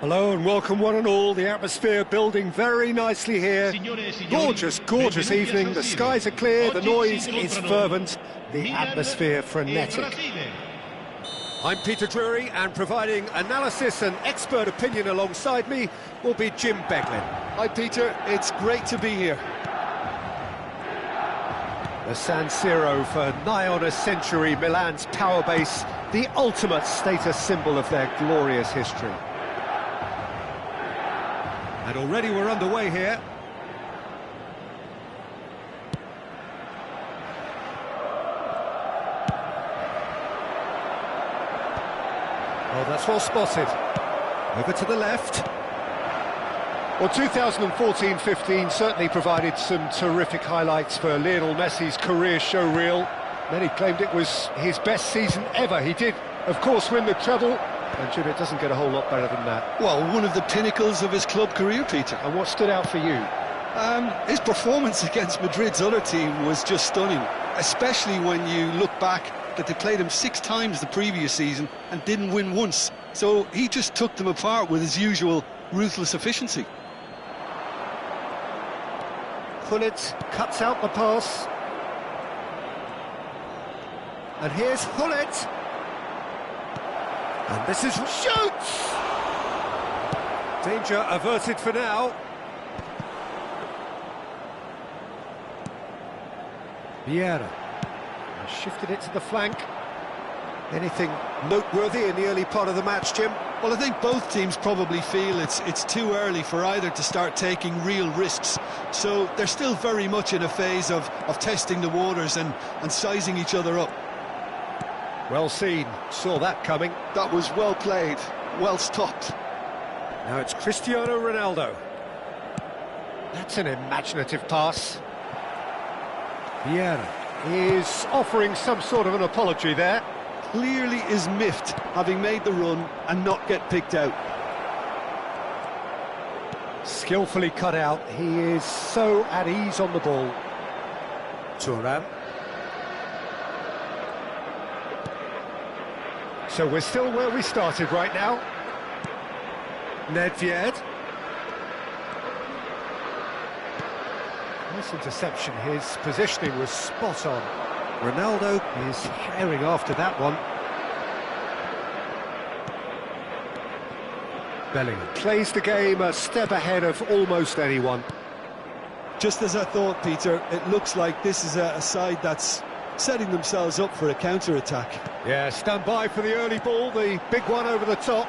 Hello and welcome one and all. The atmosphere building very nicely here. Gorgeous, gorgeous evening. The skies are clear, the noise is fervent, the atmosphere frenetic. I'm Peter Drury, and providing analysis and expert opinion alongside me will be Jim Beglin. Hi Peter, it's great to be here. The San Siro for nigh on a century, Milan's power base, the ultimate status symbol of their glorious history. And already we're underway here. Oh, that's well spotted. Over to the left. Well, 2014-15 certainly provided some terrific highlights for Lionel Messi's career showreel. Many claimed it was his best season ever. He did, of course, win the treble. And Jim, it doesn't get a whole lot better than that. Well, one of the pinnacles of his club career, Peter. And what stood out for you? His performance against Madrid's other team was just stunning, especially when you look back that they played him 6 times the previous season and didn't win once. So he just took them apart with his usual ruthless efficiency. Gullit cuts out the pass. And here's Gullit. And this is... shoots! Danger averted for now. Vieira has shifted it to the flank. Anything noteworthy in the early part of the match, Jim? Well, I think both teams probably feel it's too early for either to start taking real risks. So they're still very much in a phase of testing the waters and sizing each other up. Well seen, saw that coming. That was well played, well stopped. Now it's Cristiano Ronaldo. That's an imaginative pass. Vieira is offering some sort of an apology there. Clearly is miffed, having made the run and not get picked out. Skillfully cut out, he is so at ease on the ball. Thuram. So we're still where we started right now. Nedved. Nice interception, his positioning was spot on. Ronaldo is herring after that one. Bellingham plays the game a step ahead of almost anyone. Just as I thought, Peter, it looks like this is a side that's setting themselves up for a counter-attack. Yeah, stand by for the early ball, the big one over the top.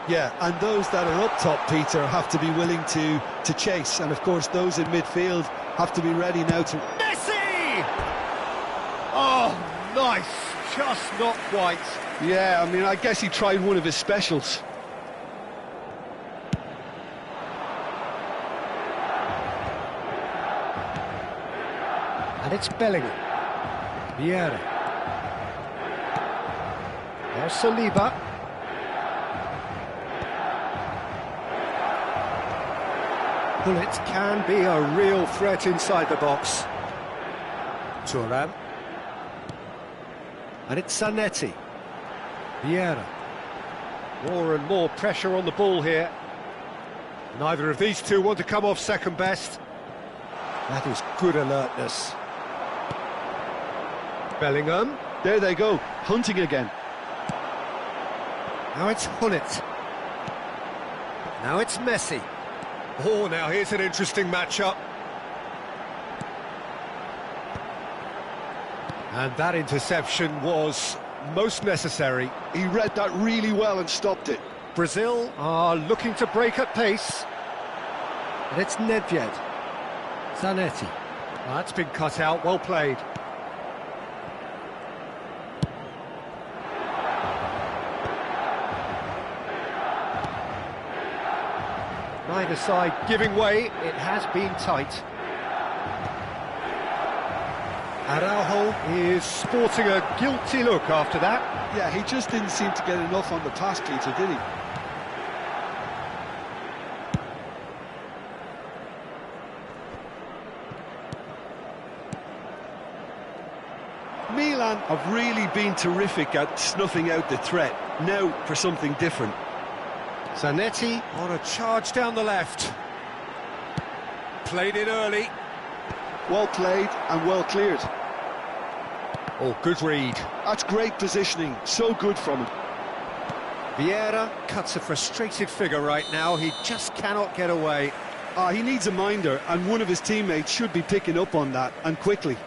Yeah, and those that are up top, Peter, have to be willing to chase. And, of course, those in midfield have to be ready now to... Messi! Oh, nice. Just not quite. Yeah, I mean, I guess he tried one of his specials. And it's Bellingham. Vieira. There's Saliba. Gullit can be a real threat inside the box. Thuram. And it's Zanetti. Vieira. More and more pressure on the ball here. Neither of these two want to come off second best. That is good alertness. Bellingham. There they go, hunting again. Now it's Gullit. Now it's Messi. Oh, now here's an interesting matchup. And that interception was most necessary. He read that really well and stopped it. Brazil are looking to break at pace. And it's Nedved. Zanetti. That's been cut out, well played. Neither side giving way, it has been tight. Araujo is sporting a guilty look after that. Yeah, he just didn't seem to get enough on the pass, Peter, did he? Milan have really been terrific at snuffing out the threat. Now for something different. Zanetti on a charge down the left. Played it early. Well played and well cleared. Oh, good read. That's great positioning, so good from him. Vieira cuts a frustrated figure right now, he just cannot get away. He needs a minder, and one of his teammates should be picking up on that, and quickly.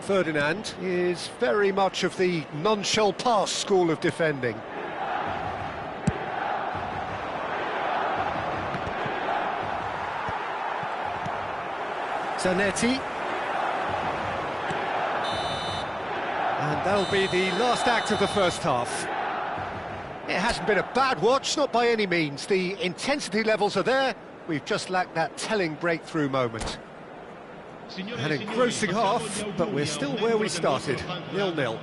Ferdinand is very much of the none-shall-pass school of defending. Zanetti. And that'll be the last act of the first half. It hasn't been a bad watch, not by any means. The intensity levels are there. We've just lacked that telling breakthrough moment. An engrossing half, but we're still where we started, 0-0.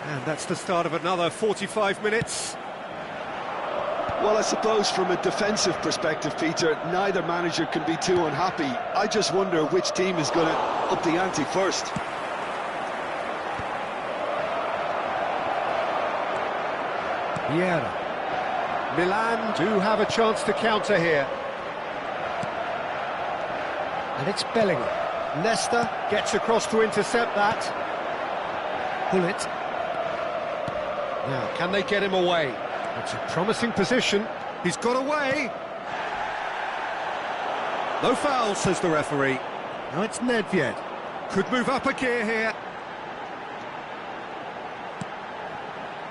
And that's the start of another 45 minutes. Well, I suppose from a defensive perspective, Peter, neither manager can be too unhappy. I just wonder which team is going to up the ante first. Vieira. Milan do have a chance to counter here. And it's Bellingham. Nesta gets across to intercept that. Gullit. Now, can they get him away? That's a promising position. He's got away. No foul, says the referee. Now it's Nedved. Could move up a gear here.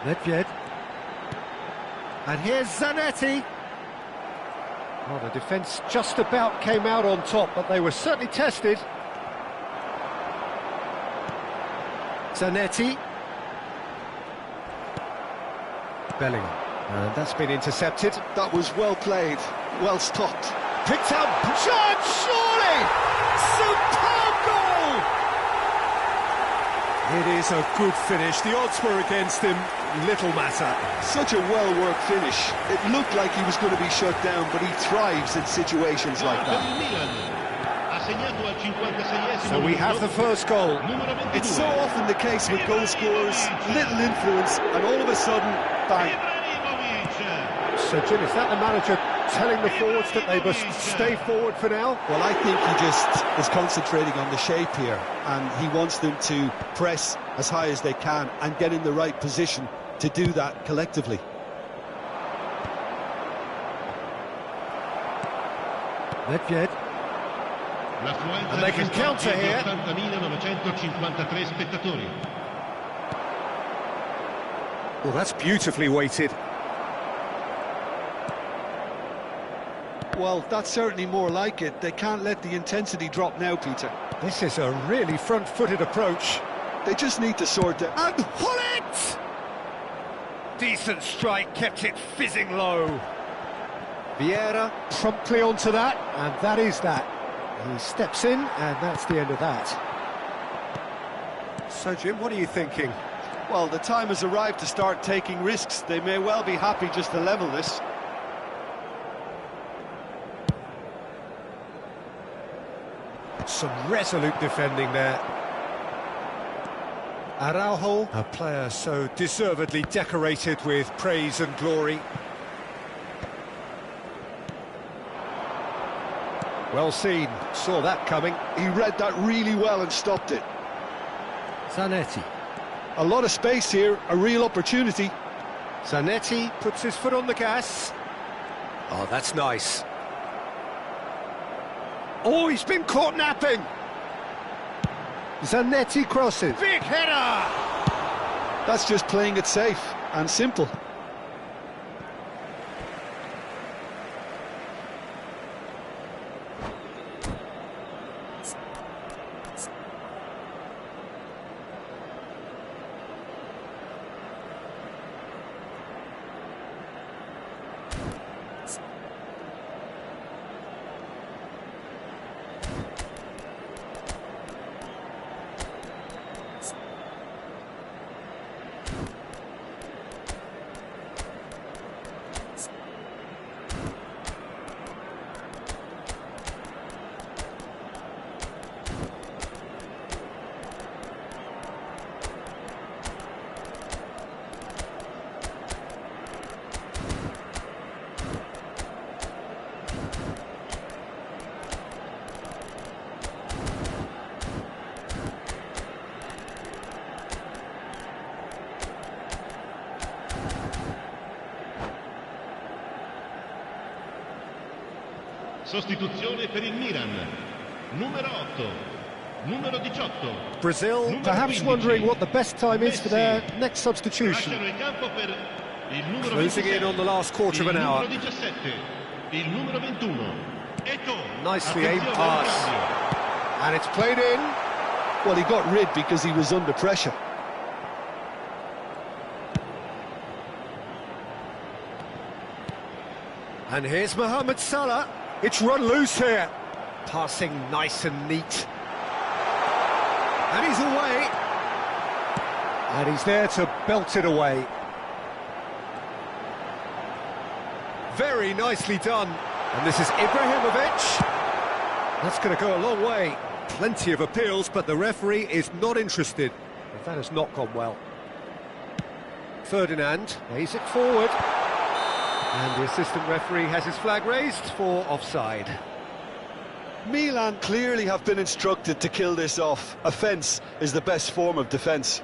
Nedved. And here's Zanetti. Well, the defence just about came out on top, but they were certainly tested. Zanetti. Bellingham. And that's been intercepted. That was well played, well stopped. Picked up, shot, surely! Superb goal! It is a good finish. The odds were against him, little matter. Such a well-worked finish. It looked like he was going to be shut down, but he thrives in situations like that. So we have the first goal. It's so often the case with goal scorers, little influence, and all of a sudden, bang. So Jim, is that the manager telling the forwards that they must stay forward for now? Well, I think he just is concentrating on the shape here, and he wants them to press as high as they can and get in the right position to do that collectively. Nedved. And they can counter here. Well, that's beautifully weighted. Well, that's certainly more like it. They can't let the intensity drop now, Peter. This is a really front-footed approach. They just need to sort it. And Gullit! Decent strike, kept it fizzing low. Vieira promptly onto that, and that is that. He steps in, and that's the end of that. So, Jim, what are you thinking? Well, the time has arrived to start taking risks. They may well be happy just to level this. Some resolute defending there. Araujo, a player so deservedly decorated with praise and glory. Well seen, saw that coming. He read that really well and stopped it. Zanetti. A lot of space here, a real opportunity. Zanetti puts his foot on the gas. Oh, that's nice. Oh, he's been caught napping. Zanetti crosses. Big header! That's just playing it safe and simple. Sostituzione per il Milan. Numero 8. Numero 18. Brazil Numero perhaps 15. wondering what the best time is for their Messi. next substitution. Lasciano il campo per il numero Closing 26, in on the last quarter of an hour. Il numero 17. Il numero 21. Eto'o. Nicely aimed Attenzione al pass. cambio. And it's played in. Well, he got rid because he was under pressure. And here's Mohamed Salah. It's run loose here. Passing nice and neat. And he's away. And he's there to belt it away. Very nicely done. And this is Ibrahimovic. That's going to go a long way. Plenty of appeals, but the referee is not interested. And that has not gone well. Ferdinand lays it forward. And the assistant referee has his flag raised for offside. Milan clearly have been instructed to kill this off. Offence is the best form of defence.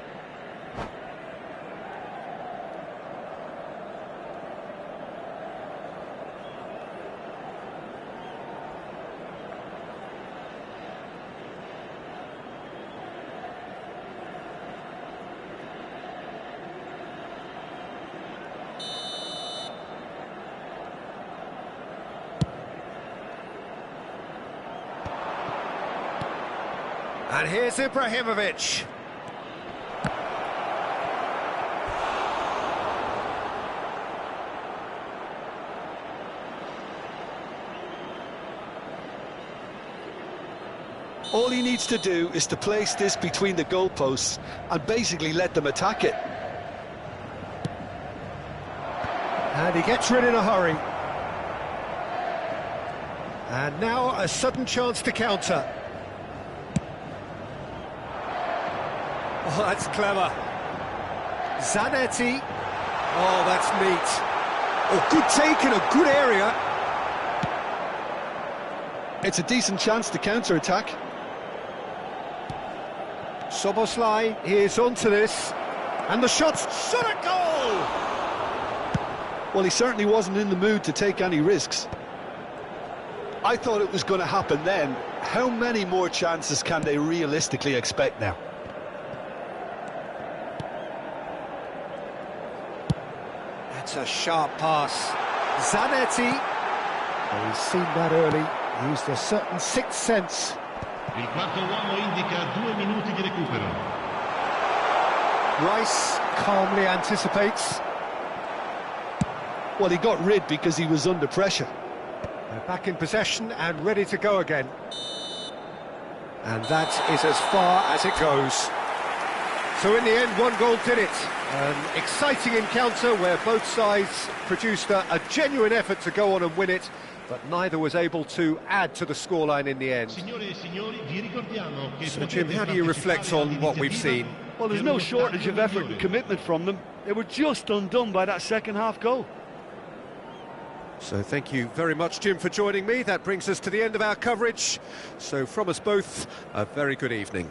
And here's Ibrahimovic. All he needs to do is to place this between the goalposts and basically let them attack it. And he gets rid in a hurry. And now a sudden chance to counter. Oh, that's clever. Zanetti. Oh, that's neat. Oh, good take in a good area. It's a decent chance to counter-attack. Szoboszlai is onto this. And the shot's shot at goal! Well, he certainly wasn't in the mood to take any risks. I thought it was going to happen then. How many more chances can they realistically expect now? That's a sharp pass. Zanetti. Oh, he's seen that early. Used a certain sixth sense. Il quarto uomo indica 2 minuti di recupero. Rice calmly anticipates. Well, he got rid because he was under pressure. They're back in possession and ready to go again. And that is as far as it goes. So in the end, one goal did it. An exciting encounter where both sides produced a genuine effort to go on and win it, but neither was able to add to the scoreline in the end. So Jim, how do you reflect on what we've seen? Well, there's no shortage of effort and commitment from them. They were just undone by that second half goal. So thank you very much, Jim, for joining me. That brings us to the end of our coverage. So from us both, a very good evening.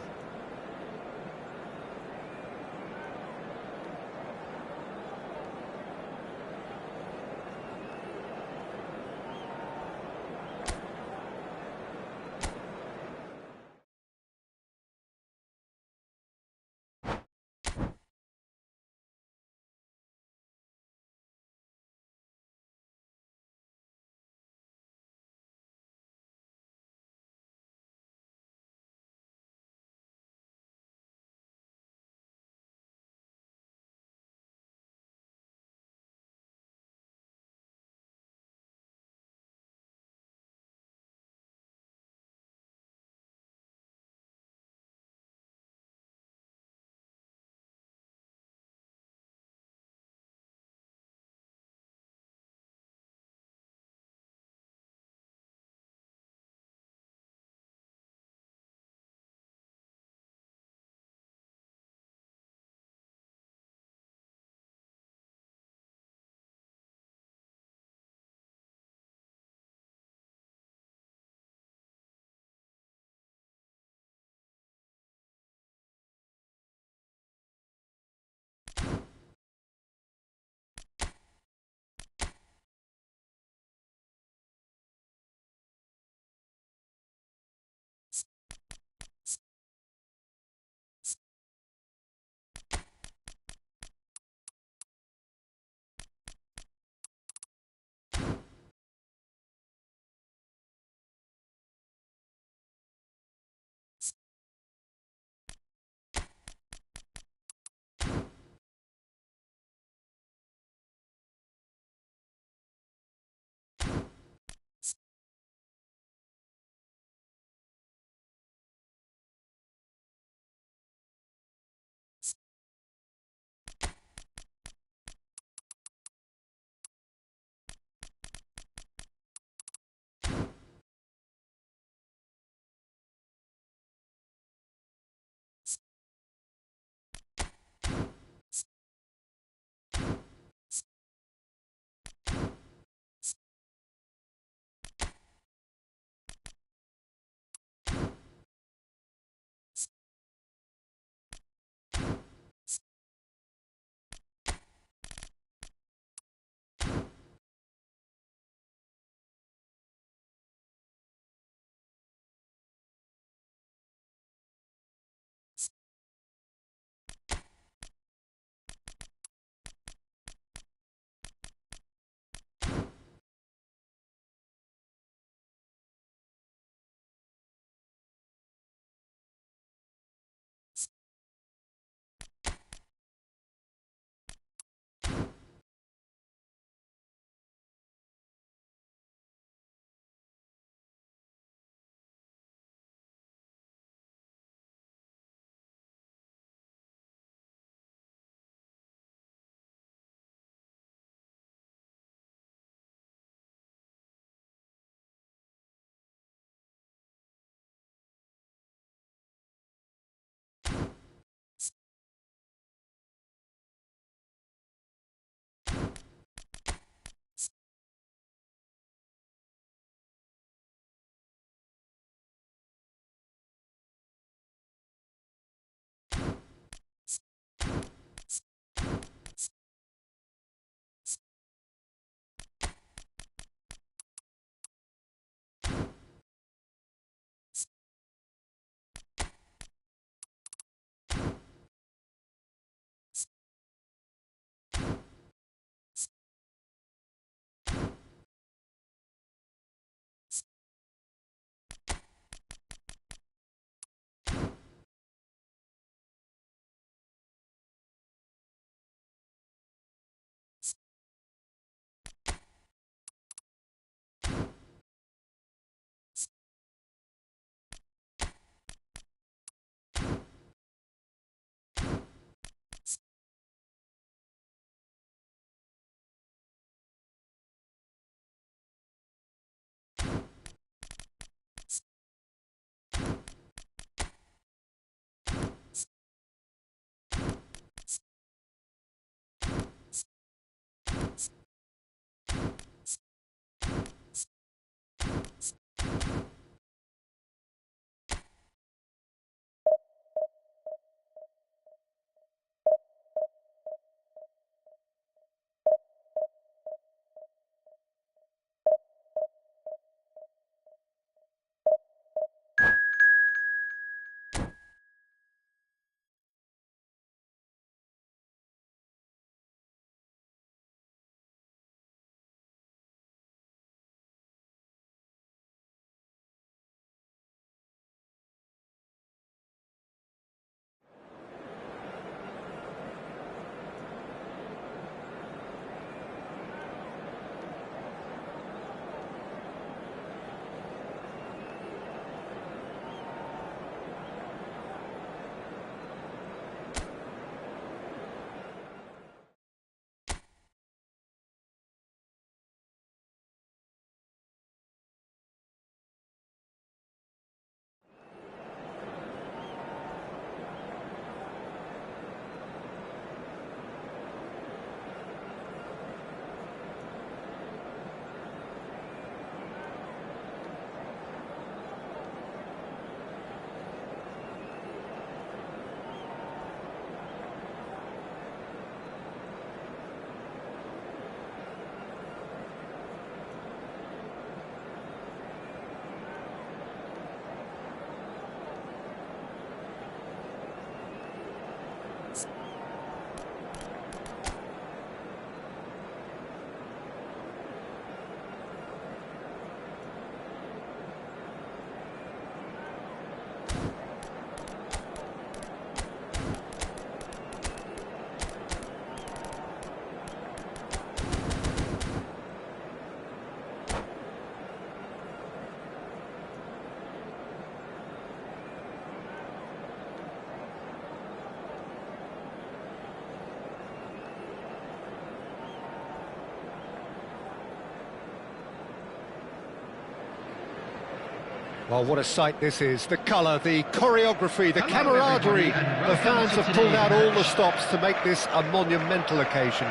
Well, what a sight this is. The colour, the choreography, the camaraderie. The fans have pulled out all the stops to make this a monumental occasion.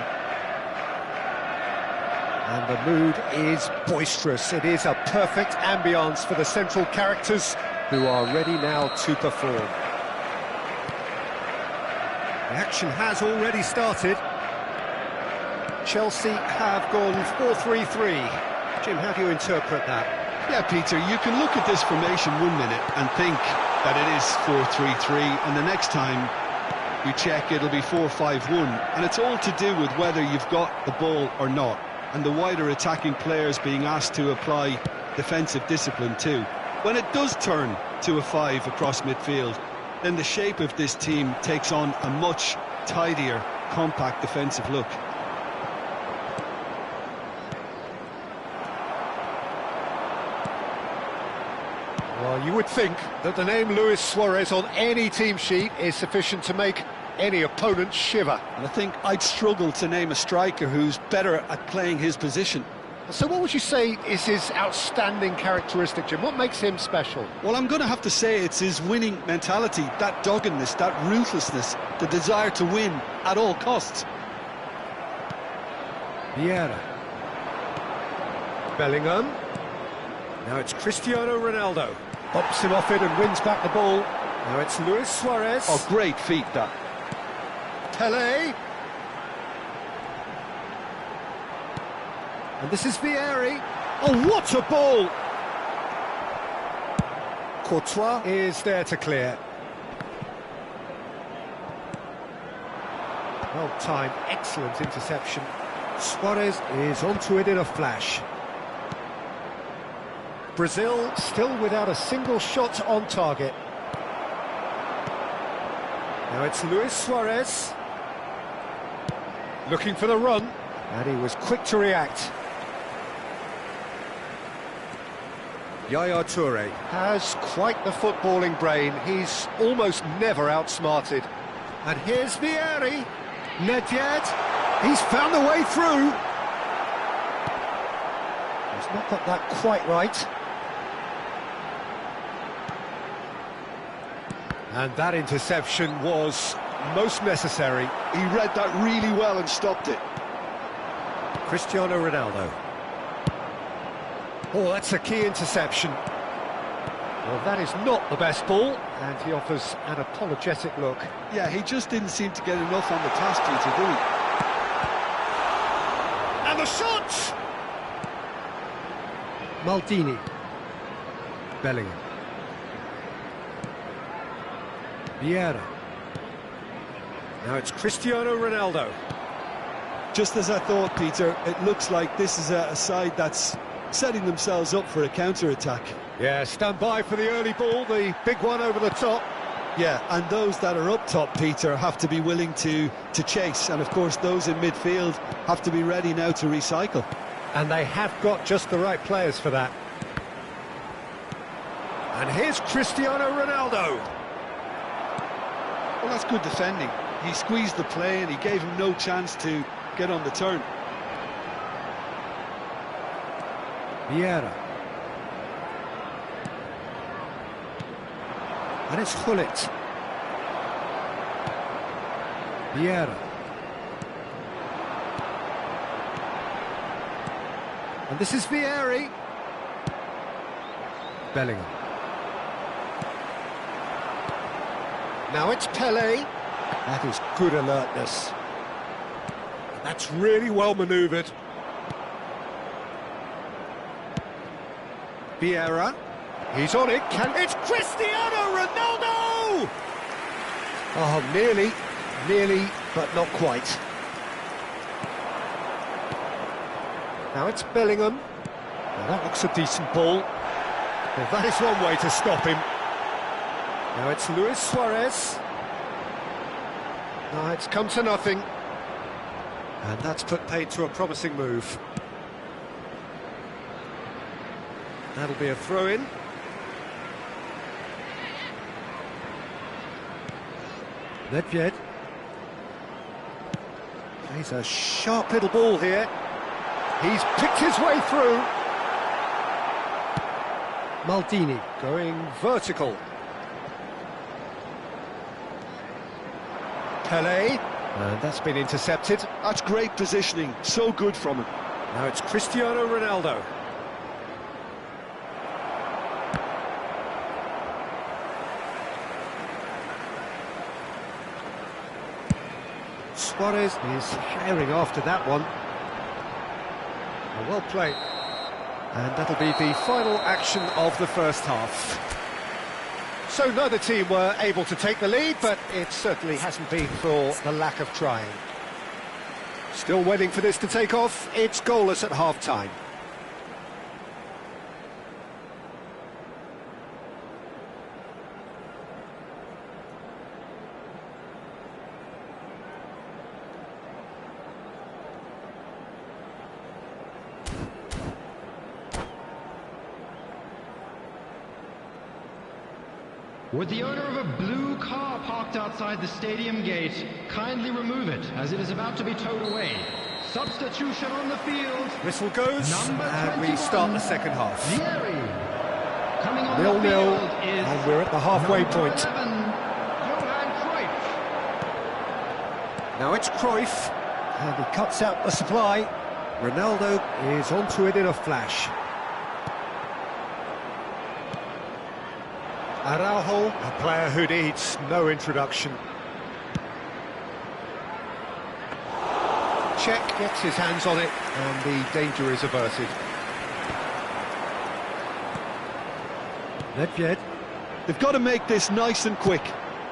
And the mood is boisterous. It is a perfect ambience for the central characters who are ready now to perform. The action has already started. Chelsea have gone 4-3-3. Jim, how do you interpret that? Yeah, Peter, you can look at this formation 1 minute and think that it is 4-3-3, and the next time you check it'll be 4-5-1, and it's all to do with whether you've got the ball or not, and the wider attacking players being asked to apply defensive discipline too. When it does turn to a 5 across midfield, then the shape of this team takes on a much tidier, compact defensive look. Well, you would think that the name Luis Suarez on any team sheet is sufficient to make any opponent shiver. And I think I'd struggle to name a striker who's better at playing his position. So what would you say is his outstanding characteristic, Jim? What makes him special? Well, I'm going to have to say it's his winning mentality, that doggedness, that ruthlessness, the desire to win at all costs. Vieira. Bellingham. Now it's Cristiano Ronaldo. Bops him off it and wins back the ball. Now it's Luis Suarez. Oh, great feat, that. Pelé. And this is Vieri. Oh, what a ball! Courtois is there to clear. Well timed, excellent interception. Suarez is onto it in a flash. Brazil still without a single shot on target. Now it's Luis Suarez. Looking for the run. And he was quick to react. Yaya Toure has quite the footballing brain. He's almost never outsmarted. And here's Vieri. Nedved. He's found a way through. He's not got that quite right. And that interception was most necessary. He read that really well and stopped it. Cristiano Ronaldo. Oh, that's a key interception. Well, that is not the best ball, and he offers an apologetic look. Yeah, he just didn't seem to get enough on the task, Peter, did he? And the shot! Maldini. Bellingham. Vieira. Now it's Cristiano Ronaldo. Just as I thought, Peter, it looks like this is a side that's setting themselves up for a counter-attack. Yeah, stand by for the early ball, the big one over the top. Yeah, and those that are up top, Peter, have to be willing to chase. And, of course, those in midfield have to be ready now to recycle. And they have got just the right players for that. And here's Cristiano Ronaldo. Well, that's good defending. He squeezed the play and he gave him no chance to get on the turn. Vieira. And it's Gullit. Vieira. And this is Vieri. Bellingham. Now it's Pelé. That is good alertness. That's really well manoeuvred. Vieira. He's on it. It's Cristiano Ronaldo! Oh, nearly, but not quite. Now it's Bellingham. Now that looks a decent ball. Well, that is one way to stop him. Now it's Luis Suarez. No, it's come to nothing. And that's put paid to a promising move. That'll be a throw-in. Nedved. He's a sharp little ball here. He's picked his way through. Maldini going vertical. Pelé, and that's been intercepted. That's great positioning, so good from him. Now it's Cristiano Ronaldo. Suarez is sharing after that one. Well played. And that'll be the final action of the first half. So neither team were able to take the lead, but it certainly hasn't been for the lack of trying. Still waiting for this to take off. It's goalless at half-time. Would the owner of a blue car parked outside the stadium gate kindly remove it, as it is about to be towed away? Substitution on the field. Whistle goes, and we start the second half. Vieri. Coming on 0-0, the field is and we're at the halfway point. 11, Johan Cruyff. Now it's Cruyff, and he cuts out the supply. Ronaldo is onto it in a flash. Araujo, a player who needs no introduction. Cech gets his hands on it, and the danger is averted. Nedved. They've got to make this nice and quick.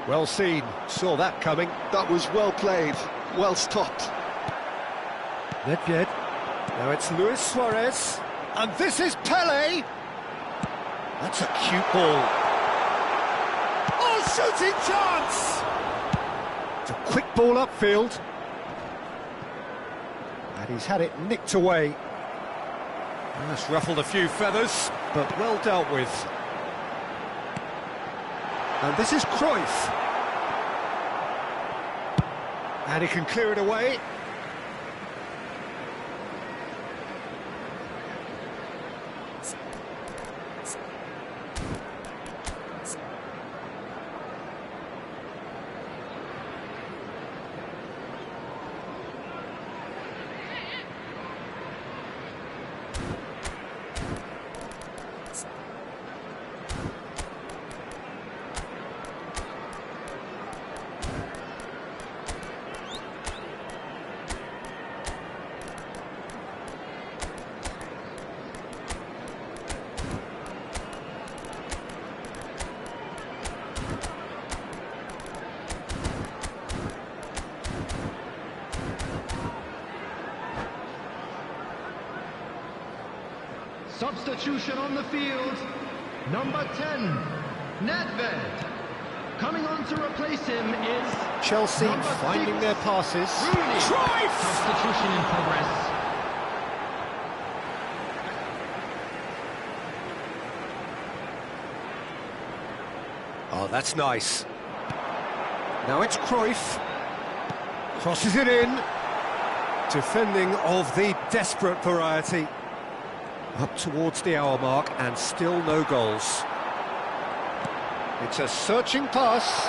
Well seen, saw that coming. That was well played, well stopped. Nedved. Now it's Luis Suarez, and this is Pelé. That's a cute ball. Oh, shooting chance! It's a quick ball upfield. And he's had it nicked away. That's ruffled a few feathers, but well dealt with. And this is Cruyff. And he can clear it away. Substitution on the field, number 10, Nedved. Coming on to replace him is Chelsea number finding 6, their passes. Rooney. Cruyff! Substitution in progress. Oh, that's nice. Now it's Cruyff. Crosses it in. Defending of the desperate variety. Up towards the hour mark, and still no goals. It's a searching pass.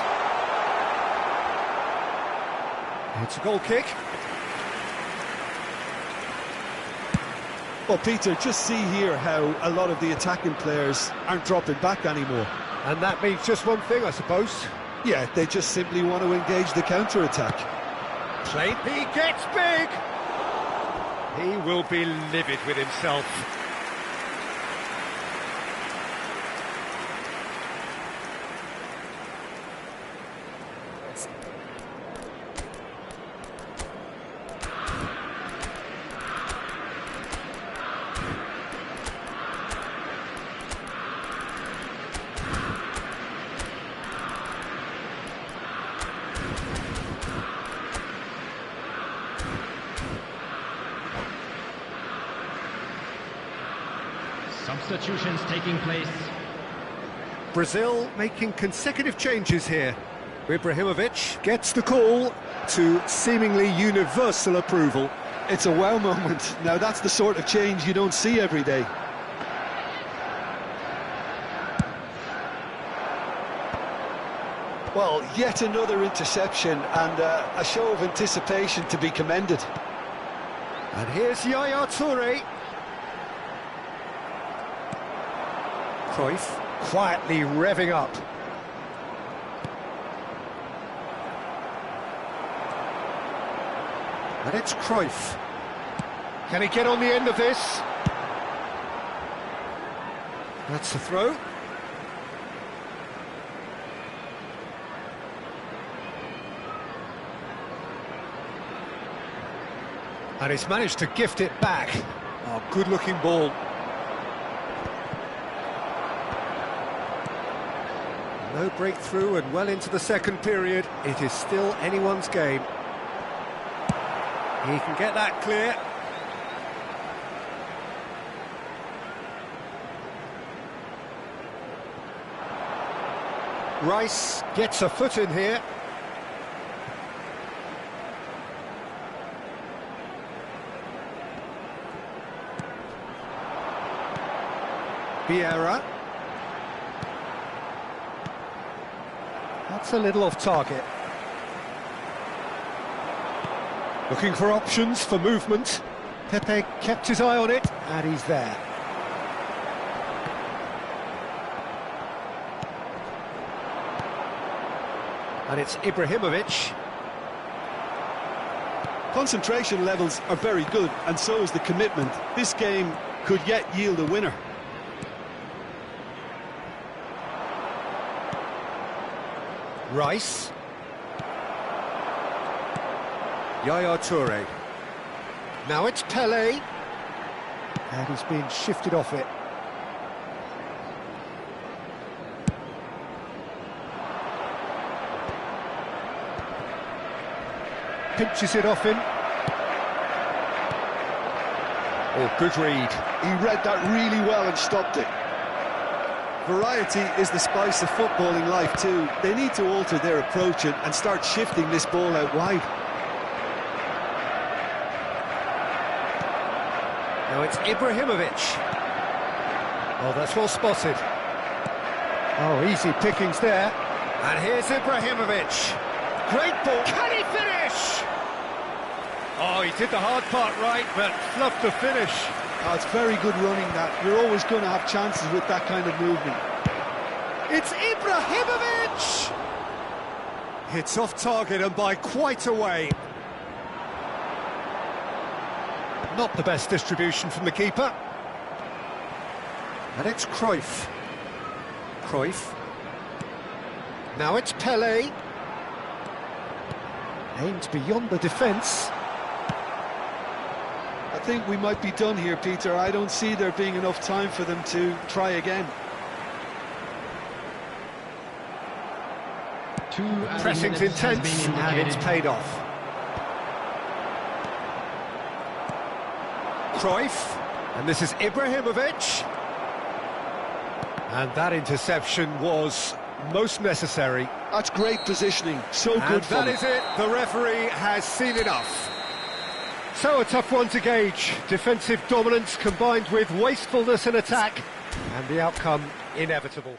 It's a goal kick. Well, Peter, just see here how a lot of the attacking players aren't dropping back anymore. And that means just one thing, I suppose. Yeah, they just simply want to engage the counter-attack. Played. He gets big. He will be livid with himself. Substitutions taking place. Brazil making consecutive changes here. Ibrahimovic gets the call to seemingly universal approval. It's a wow moment. Now, that's the sort of change you don't see every day. Well, yet another interception and a show of anticipation to be commended. And here's Yaya Toure. Cruyff quietly revving up. And it's Cruyff. Can he get on the end of this? That's the throw. And he's managed to gift it back. Oh, good-looking ball. No breakthrough and well into the second period. It is still anyone's game. He can get that clear. Rice gets a foot in here. Vieira. That's a little off target. Looking for options for movement. Pepe kept his eye on it, and he's there. And it's Ibrahimovic. Concentration levels are very good, and so is the commitment. This game could yet yield a winner. Rice. Yaya Toure. Now it's Pelé. And he's been shifted off it. Pinches it off him. Oh, good read. He read that really well and stopped it. Variety is the spice of footballing life too. They need to alter their approach and start shifting this ball out wide. Now it's Ibrahimovic. Oh, that's well spotted. Oh, easy pickings there. And here's Ibrahimovic. Great ball. Can he finish? Oh, he did the hard part right, but fluffed the finish. Oh, it's very good running that. You're always going to have chances with that kind of movement. It's Ibrahimovic! It's off target and by quite a way. Not the best distribution from the keeper. And it's Cruyff. Cruyff. Now it's Pelé. Aimed beyond the defence. I think we might be done here, Peter. I don't see there being enough time for them to try again. Pressing's intense, and it's paid off. Cruyff, and this is Ibrahimovic. And that interception was most necessary. That's great positioning, so And good for that them. is it, the referee has seen enough. So a tough one to gauge. Defensive dominance combined with wastefulness in attack, and the outcome inevitable.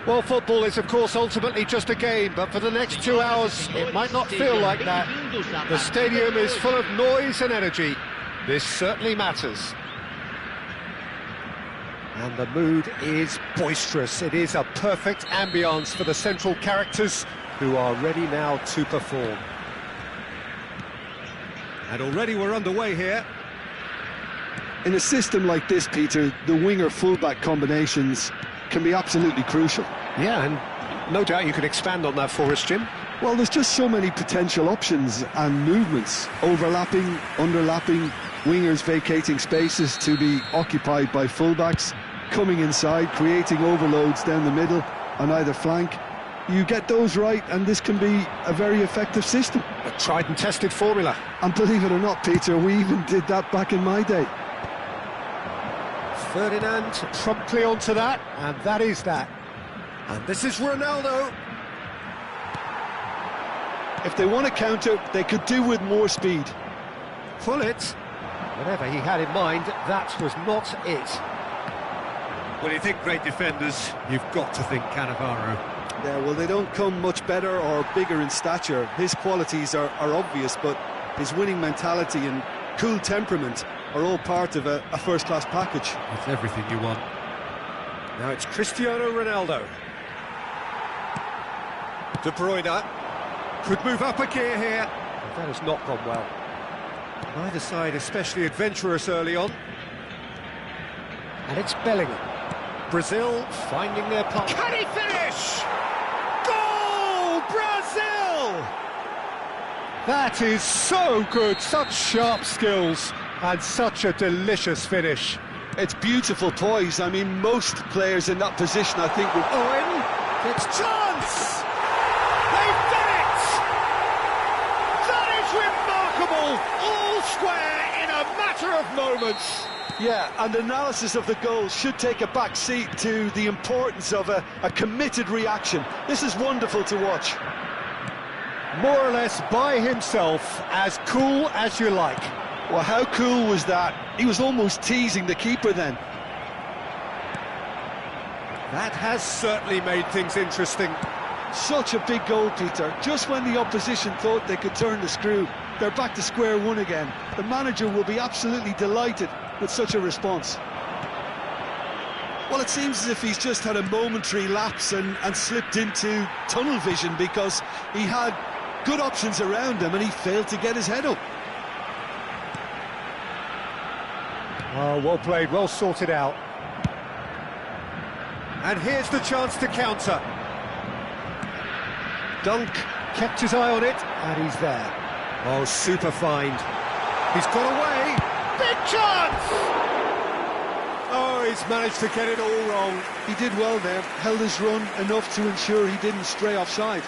Well, football is, of course, ultimately just a game, but for the next 2 hours, it might not feel like that. The stadium is full of noise and energy. This certainly matters. And the mood is boisterous. It is a perfect ambience for the central characters who are ready now to perform. And already we're underway here. In a system like this, Peter, the winger-fullback combinations can be absolutely crucial. Yeah, and no doubt you could expand on that for us, Jim. Well, there's just so many potential options and movements, overlapping, underlapping, wingers vacating spaces to be occupied by fullbacks, coming inside, creating overloads down the middle on either flank. You get those right and this can be a very effective system. A tried and tested formula. And believe it or not, Peter, we even did that back in my day. Ferdinand promptly onto that, and that is that. And this is Ronaldo. If they want to counter, they could do with more speed. Pullet. Whatever he had in mind, that was not it. When you think great defenders, you've got to think Cannavaro. Yeah, well, they don't come much better or bigger in stature. His qualities are obvious, but his winning mentality and cool temperament are all part of a first-class package. It's everything you want. Now it's Cristiano Ronaldo. De Bruyne could move up a gear here. That has not gone well. Neither side especially adventurous early on. And it's Bellingham. Brazil finding their path. Can he finish? Goal! Brazil! That is so good, such sharp skills and such a delicious finish. It's beautiful poise. I mean, most players in that position, I think, would... Owen gets chance! They've done it! That is remarkable! All square in a matter of moments. Yeah, and analysis of the goal should take a back seat to the importance of a committed reaction. This is wonderful to watch. More or less by himself, as cool as you like. Well, how cool was that? He was almost teasing the keeper then. That has certainly made things interesting. Such a big goal, Peter. Just when the opposition thought they could turn the screw, they're back to square one again. The manager will be absolutely delighted with such a response. Well, it seems as if he's just had a momentary lapse and slipped into tunnel vision because he had good options around him and he failed to get his head up. Oh, well played, well sorted out. And here's the chance to counter. Dunk kept his eye on it, and he's there. Oh, super find. He's got away. Big chance! Oh, he's managed to get it all wrong. He did well there, held his run enough to ensure he didn't stray offside.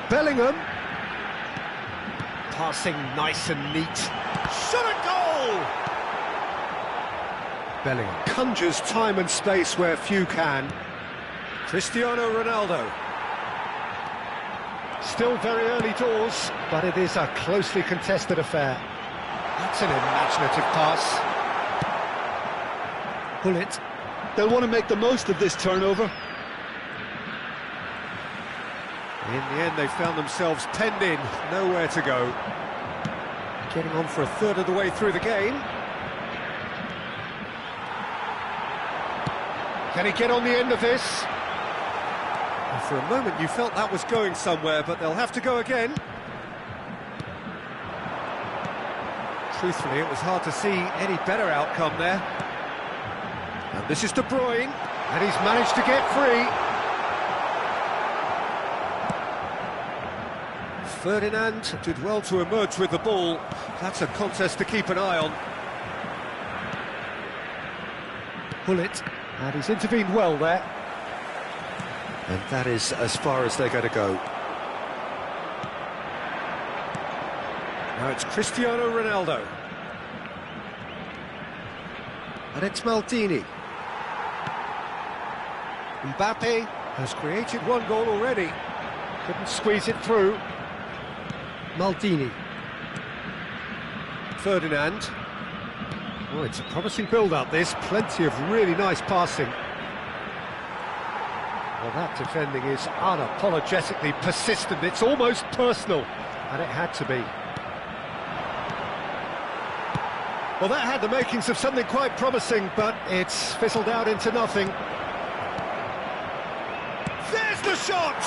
Bellingham. Passing nice and neat. Shot a goal! Bellingham conjures time and space where few can. Cristiano Ronaldo. Still very early doors, but it is a closely contested affair. That's an imaginative pass. Pullet. They'll want to make the most of this turnover. In the end, they found themselves penned in, nowhere to go. Getting on for a third of the way through the game. Can he get on the end of this? And for a moment, you felt that was going somewhere, but they'll have to go again. Truthfully, it was hard to see any better outcome there. And this is De Bruyne, and he's managed to get free. Ferdinand did well to emerge with the ball. That's a contest to keep an eye on. Pullet, and he's intervened well there. And that is as far as they're going to go. Now it's Cristiano Ronaldo. And it's Maldini. Mbappe has created one goal already. Couldn't squeeze it through. Maldini. Ferdinand. Oh, it's a promising build-up, this. Plenty of really nice passing. Well, that defending is unapologetically persistent. It's almost personal, and it had to be. Well, that had the makings of something quite promising, but it's fizzled out into nothing. There's the shot!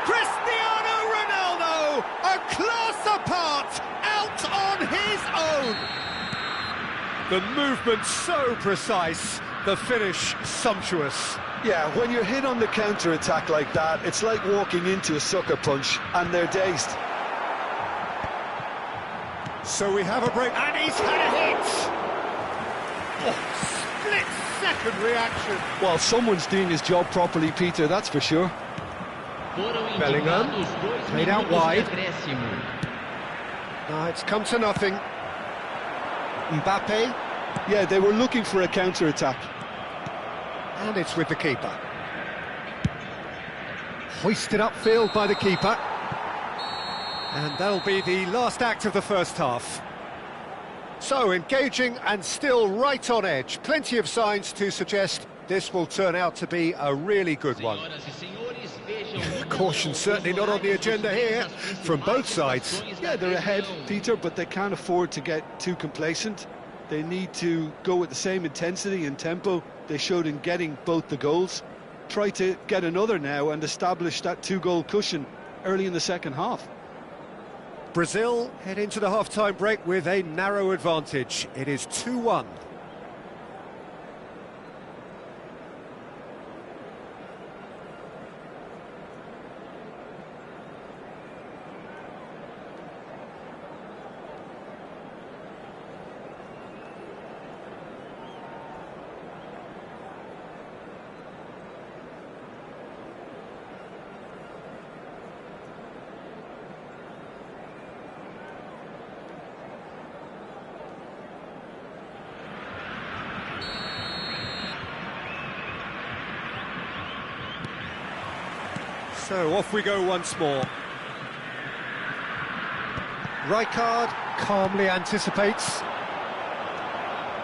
Cristiano Ronaldo, a class apart, out on his own! The movement so precise, the finish sumptuous. Yeah, when you're hit on the counter-attack like that, it's like walking into a sucker punch, and they're dazed. So we have a break, and he's had a hit! Oh, split-second reaction. Well, someone's doing his job properly, Peter, that's for sure. Bellingham, played out wide. Now it's come to nothing. Mbappe. Yeah, they were looking for a counter-attack. And it's with the keeper. Hoisted upfield by the keeper. And that'll be the last act of the first half. So, engaging and still right on edge. Plenty of signs to suggest this will turn out to be a really good one. Caution certainly not on the agenda here, from both sides. Yeah, they're ahead, Peter, but they can't afford to get too complacent. They need to go with the same intensity and tempo they showed in getting both the goals. Try to get another now and establish that two-goal cushion early in the second half. Brazil head into the half-time break with a narrow advantage. It is 2-1. So off we go once more. Rijkaard calmly anticipates.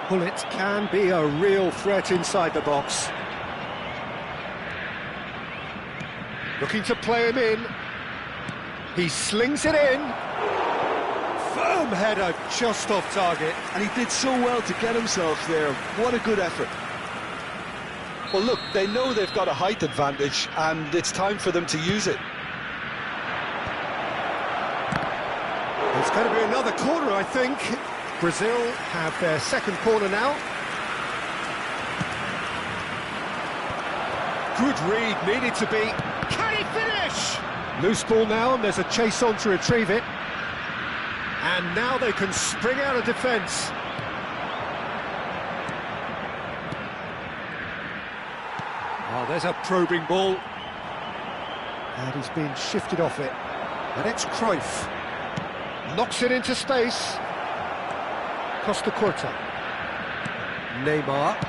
Bullet can be a real threat inside the box. Looking to play him in. He slings it in. Firm header just off target. And he did so well to get himself there. What a good effort. Well, look, they know they've got a height advantage, and it's time for them to use it. It's going to be another corner, I think. Brazil have their second corner now. Good read, needed to be. Can he finish? Loose ball now, and there's a chase on to retrieve it. And now they can spring out of defence. Oh, there's a probing ball. And he's been shifted off it. And it's Cruyff. Knocks it into space. Costa Curta. Neymar.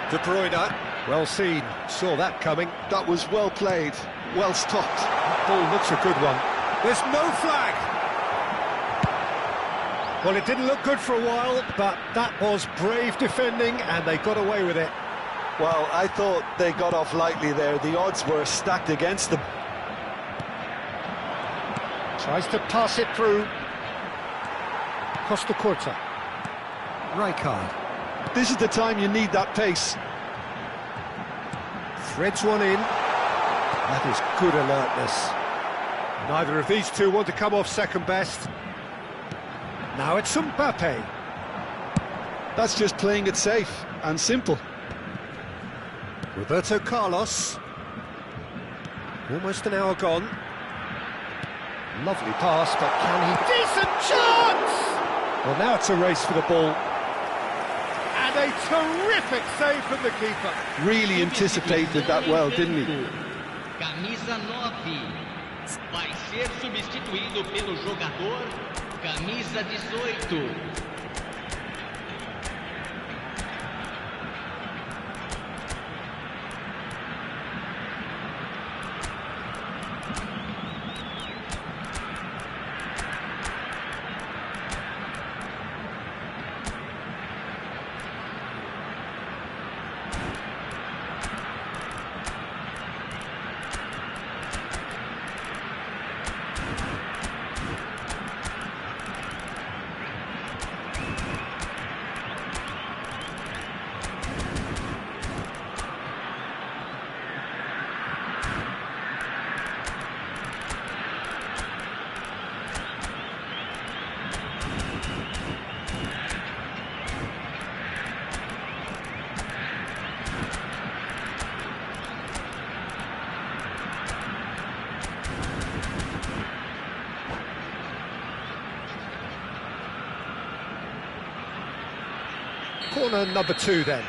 De Bruyne. Well seen. Saw that coming. That was well played, well stopped. That ball looks a good one. There's no flag. Well, it didn't look good for a while, but that was brave defending, and they got away with it. Well, I thought they got off lightly there. The odds were stacked against them. Tries to pass it through. Costa Curta. Rijkaard. This is the time you need that pace. Threads one in. That is good alertness. Neither of these two want to come off second best. Now it's Mbappe. That's just playing it safe and simple. Roberto Carlos. Almost an hour gone. Lovely pass, but can he... Decent chance! Well, now it's a race for the ball. And a terrific save from the keeper. Really anticipated that well, didn't he? Camisa 9 vai ser substituído pelo jogador camisa 18. Corner number 2 then.